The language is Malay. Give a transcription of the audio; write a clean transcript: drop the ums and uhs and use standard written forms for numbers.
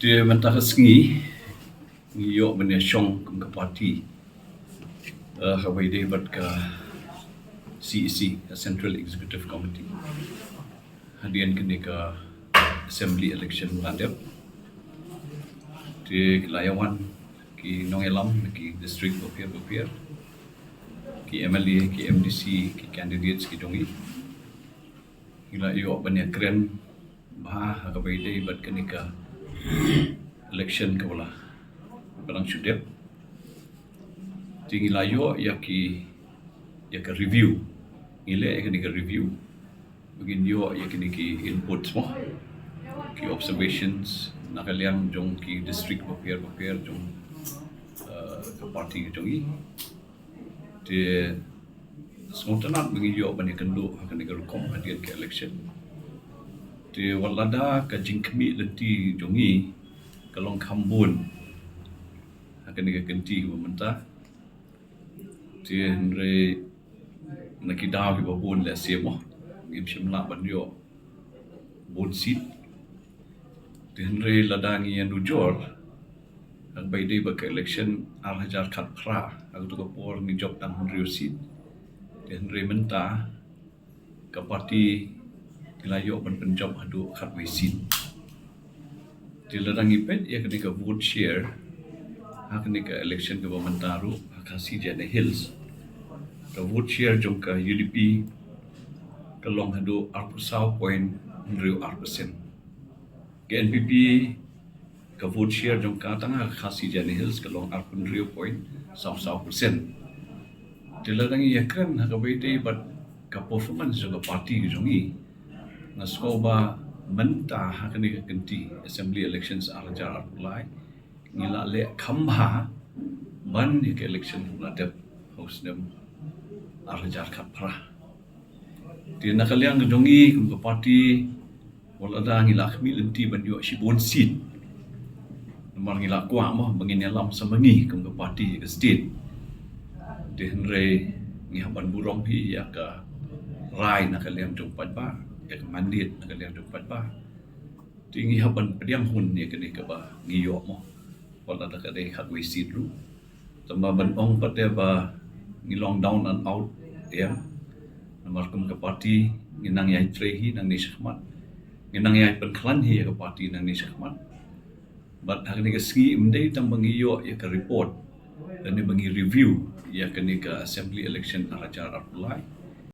Dia mentah sengi ngiyok benda shong ke parti hawai dia bat ke CEC Central Executive Committee hadian kini ke Assembly election landep di layawan ki nongelam ki district bopir ki MLA ki MDC ki candidates ki dongi ila yo banya keren bah hawai dia bat kini ke election ke bola barang sudep tinggi layo ya ke review ile ya ke review begin yo ya ki input semua ki observations nakaliang jong ki district bopir jong ke parti jong i de semua tanat begin yo bani kendu akan digerukom hadian ke election de walada ka jingkmi lynti jong i kalong kambun akan digenti pemerintah tian re nakidaw ki babon la semo ngim shimla banyo bon sit tian re ladangi yang dujor ang bay day baka election hajar khat pra ang tu kapor ni job tang hundrio sit tian re menta ka parti kilayo ban job hadu khat we sit tian ladangi pet ya kenika vote share hakni ka election ke bamentaru akasi jane hills ka vote share jong ka UDP kalong hado 40.0% ke NPP ka vote share jong ka tanga akasi jane hills kalong 40.0% dilarangi yakran hakabete but ka performance jong ka party jong i naskoba menta hakni ka kenti assembly elections arajar arulai ngila le khmih ban ke election ladap house dem arajar khapra di nakaliang dongi kum parti walada ngila khmih lynti ban yo sibon seat nomor ngila kwa mo bangin alam samangi kum parti ke state de henre ngihaban burong hi ya ka rai nakaliang jong padba ya ka mandit nakaliang jong padba tinggi haban pediang hun ya kene ka ba ngiyo mo wala da kade hak we sidru tamba ban ong pate ba ngilong down and out ya nomor kum ke parti nginang yai trehi nang ni syahmat nginang yai penklan hi ke parti nang ni syahmat bat hak ni ke ski mdei tambang iyo ya ke report dan ni bangi review ya ke ni ke assembly election arajar apulai